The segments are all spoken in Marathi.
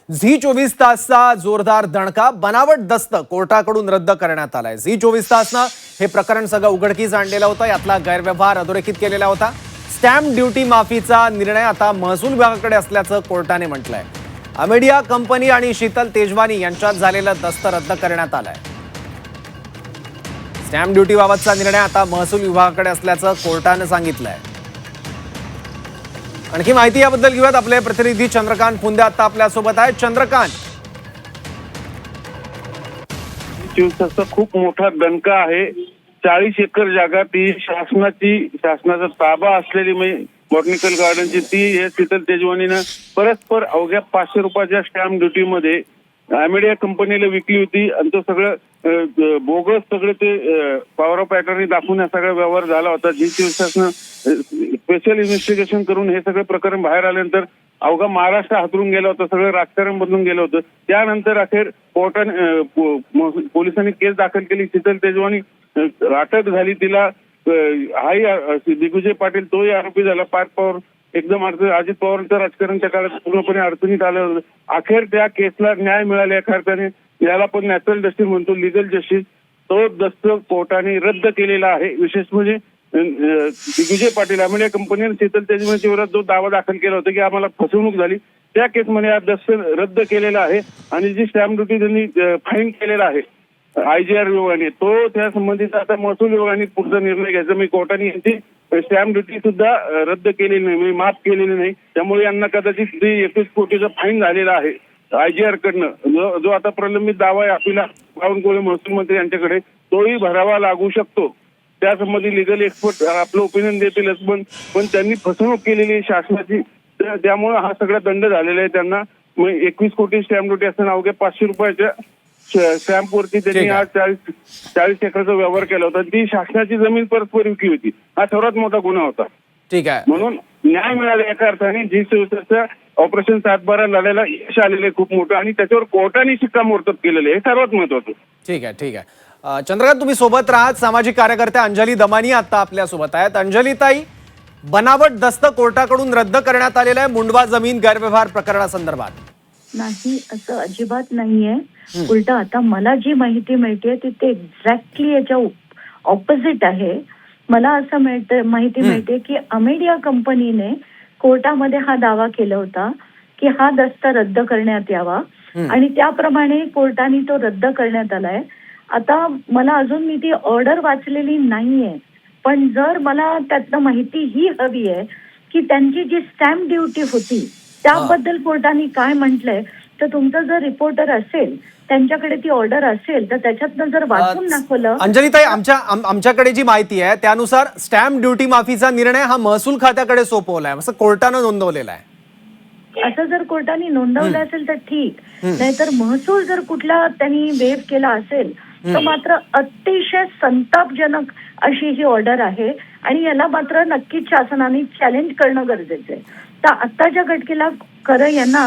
झी 24 तासचा जोरदार दणका, बनावट दस्त कोर्टाकडून रद्द करण्यात आलाय। झी 24 तासनं हे प्रकरण सगळं उघडकीस आणलेलं होतं, यातला गैरव्यवहार अधोरेखित केलेला होता। स्टॅम्प ड्युटी माफीचा निर्णय आता महसूल विभागाकडे असल्याचं कोर्टाने म्हटलंय। अमेडिया कंपनी आणि शीतल तेजवानी यांच्यात झालेलं दस्त रद्द करण्यात आलंय। स्टॅम्प ड्युटीबाबतचा निर्णय आता महसूल विभागाकडे असल्याचं कोर्टाने सांगितलंय। आणखी माहिती याबद्दल घेऊयात, आपले प्रतिनिधी चंद्रकांत फुंदे आता आपल्या सोबत आहेत। चंद्रकांत, झी 24 खूप मोठा दणका आहे। 40 एकर जागा ती शासनाचा ताबा असलेली बॉटनिकल गार्डनची ती हे शीतल तेजवानीनं परस्पर अवघ्या 500 रुपयाच्या स्टॅम्प ड्युटीमध्ये अमेडिया कंपनीला विकली होती आणि तो सगळं बोगस सगळे ते पॉवर ऑफ अटॉर्नी दाखवून हा सगळा व्यवहार झाला होता। झी 24 स्पेशल इन्व्हेस्टिगेशन करून हे सगळं प्रकरण बाहेर आल्यानंतर अवघा महाराष्ट्र हातरून गेला होता, सगळं राजकारण बदलून गेलं होतं। त्यानंतर अखेर कोर्टाने पोलिसांनी केस दाखल केली। शीतल तेजवानी अटक झाली, तिला हाही दिग्विजय पाटील तोही आरोपी झाला। पार्थ पवार एकदम अजित पवारांचं राजकारणच्या काळात पूर्णपणे अडचणीत आलं। अखेर त्या केसला न्याय मिळाला एका अर्थाने, याला पण नॅचरल जस्टिस म्हणतो, लिगल जस्टिस। तो दस्त कोर्टाने रद्द केलेला आहे। विशेष म्हणजे दिग्विजय पाटील अमेडिया कंपनीने शीतल तेजवानीच्या विरोधात जो दावा दाखल केला होता की आम्हाला फसवणूक झाली, त्या केसमध्ये हा दस्त रद्द केलेला आहे। आणि जी स्टॅम्प ड्युटी त्यांनी फाईन केलेला आहे IGR विभागाने, तो त्या संबंधित आता महसूल विभागाने पुढचा निर्णय घ्यायचा। कोर्टाने यांची स्टॅम्प ड्युटी सुद्धा रद्द केलेली नाही, माफ केलेली नाही। त्यामुळे यांना कदाचित 21 कोटीचा फाईन झालेला आहे IGR कडनं। जो आता प्रलंबित दावा आहे आपल्याला बावनकुळे महसूल मंत्री यांच्याकडे, तोही भरावा लागू शकतो। त्यासंबंधी लिगल एक्सपर्ट आपलं ओपिनियन देतीलच, पण त्यांनी फसवणूक केलेली आहे शासनाची, त्यामुळे हा सगळा दंड झालेला आहे त्यांना। 21 कोटी स्टॅम्प ड्युटी असताना अवघ्या 500 रुपयाच्या स्टॅम्पवरती त्यांनी आज 40 एकरचा व्यवहार केला होता। ती शासनाची जमीन परस्पर विकली होती, हा सर्वात मोठा गुन्हा होता। ठीक आहे, म्हणून न्याय मिळाला एका अर्थाने। झी 24 ऑपरेशन 7/12 लढायला यश आलेलं आहे खूप मोठं, आणि त्याच्यावर कोर्टाने शिक्कामोर्तब केलेलं आहे, हे सर्वात महत्वाचं। ठीक आहे, ठीक आहे। चंद्रकांत, तुम्ही सोबत राहत, सामाजिक कार्यकर्त्या अंजली दमानी आता आपल्या सोबत आहेत। अंजली ताई, बनावट दस्त कोर्टाकडून रद्द करण्यात आलेला आहे मुंडवा जमीन गैरव्यवहार प्रकरणासंदर्भात। नाही, असं अजिबात नाहीये। उलट आता मला जी माहिती मिळते ती एक्झॅक्टली याच्या ऑपोजिट आहे। मला असं माहिती मिळते की अमेडिया कंपनीने कोर्टामध्ये हा दावा केला होता की हा दस्त रद्द करण्यात यावा, आणि त्याप्रमाणे कोर्टाने तो रद्द करण्यात आलाय। आता मला अजून मी ती ऑर्डर वाचलेली नाहीये, पण जर मला त्यातनं माहिती ही हवी आहे की त्यांची जी स्टॅम्प ड्युटी होती त्याबद्दल कोर्टाने काय म्हटलंय, तर तुमचं जर रिपोर्टर असेल, त्यांच्याकडे ती ऑर्डर असेल, तर त्याच्यातनं जर वाचून दाखवलं। अंजलीताई, आमच्याकडे जी माहिती आहे त्यानुसार स्टॅम्प ड्युटी माफीचा निर्णय हा महसूल खात्याकडे सोपवलाय, असं कोर्टानं नोंदवलेलं आहे। असं जर कोर्टाने नोंदवलं असेल तर ठीक, नाहीतर महसूल जर कुठला त्यांनी वेव केला असेल तर मात्र अतिशय संतापजनक अशी ही ऑर्डर आहे, आणि याला मात्र नक्कीच शासनाने चॅलेंज करणं गरजेचं आहे। तर आत्ताच्या घटकेला खरं यांना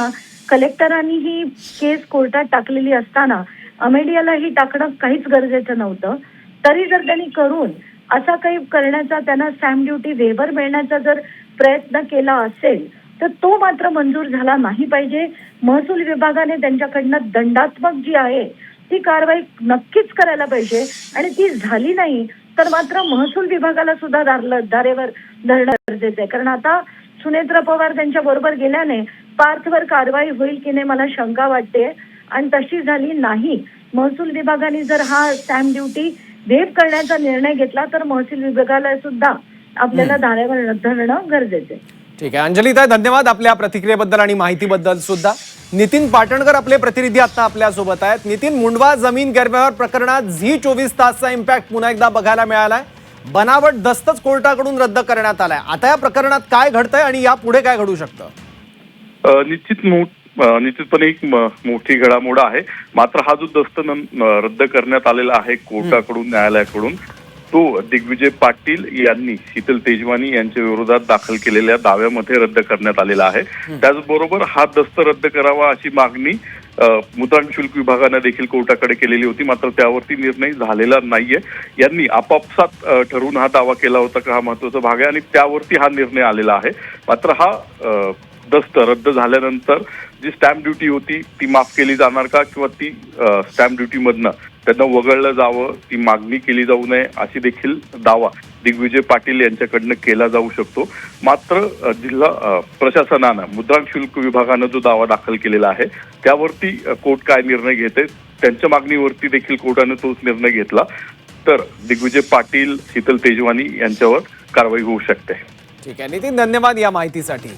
कलेक्टरांनी ही केस कोर्टात टाकलेली असताना अमेडियालाही टाकणं काहीच गरजेचं नव्हतं। तरी जर त्यांनी करून असा काही करण्याचा, त्यांना स्टॅम्प ड्युटी वेव्हर मिळण्याचा जर प्रयत्न केला असेल तर तो मात्र मंजूर झाला नाही पाहिजे। महसूल विभागाने त्यांच्याकडनं दंडात्मक जी आहे ती कारवाई नक्कीच करायला पाहिजे, आणि ती झाली नाही तर मात्र महसूल विभागाला सुद्धा धारेवर धरणं गरजेचं आहे। कारण आता सुनेत्र पवार त्यांच्या बरोबर गेल्याने पार्थवर कारवाई होईल की नाही मला शंका वाटते, आणि तशी झाली नाही। महसूल विभागाने जर हा स्टॅम्प ड्युटी वेव करण्याचा निर्णय घेतला तर महसूल विभागाला सुद्धा आपल्याला धारेवर धरणं गरजेचं आहे। ठीक आहे अंजलीताई, धन्यवाद आपल्या प्रतिक्रियेबद्दल आणि माहितीबद्दल सुद्धा। नितीन पाटणकर आपले प्रतिनिधी आता आपल्या सोबत आहेत। नितीन, मुंडवा जमीन गैरव्यवहार प्रकरणात झी 24 तासचा इम्पॅक्ट पुन्हा एकदा बघायला मिळालाय। बनावट दस्तच कोर्टाकडून रद्द करण्यात आलाय। आता या प्रकरणात काय घडतंय आणि यापुढे काय घडू शकतं? निश्चितपणे एक मोठी घडामोड आहे। मात्र हा जो दस्त रद्द करण्यात आलेला आहे कोर्टाकडून, न्यायालयाकडून, तो दिग्विजय पाटील यांनी शीतल तेजवानी यांच्या विरोधात दाखल केलेल्या दाव्यामध्ये रद्द करण्यात आलेला आहे। त्याचबरोबर हा दस्त रद्द करावा अशी मागणी मुद्रांक शुल्क विभागाने देखील कोर्टाकडे केलेली होती, मात्र त्यावरती निर्णय झालेला नाहीये। यांनी आपापसात ठरवून हा दावा केला होता का हा महत्वाचा भाग आहे, आणि त्यावरती हा निर्णय आलेला आहे। मात्र हा दस्त रद्द झाल्यानंतर जी स्टॅम्प ड्युटी होती ती माफ केली जाणार का, किंवा ती स्टॅम्प ड्युटी मधनं त्यांना वगळलं जावं, ती मागणी केली जाऊ नये अशी देखील दावा दिग्विजय पाटील यांच्याकडनं केला जाऊ शकतो. मात्र जिल्हा प्रशासनानं मुद्रांक शुल्क विभागानं जो दावा दाखल केलेला आहे त्यावरती कोर्ट काय निर्णय घेते, त्यांच्या मागणीवरती देखील कोर्टाने तोच निर्णय घेतला तर दिग्विजय पाटील, शीतल तेजवानी यांच्यावर कारवाई होऊ शकते. ठीक आहे नितीन, धन्यवाद या माहितीसाठी.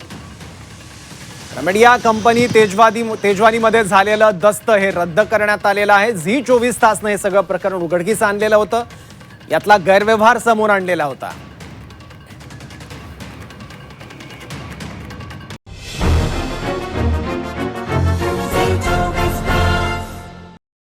मीडिया कंपनी तेजवानीमध्ये झालेलं दस्त हे रद्द करण्यात आलेलं आहे. झी 24 तासनं हे सगळं प्रकरण उघडकीस आणलेलं होतं, यातला गैरव्यवहार समोर आणलेला होता.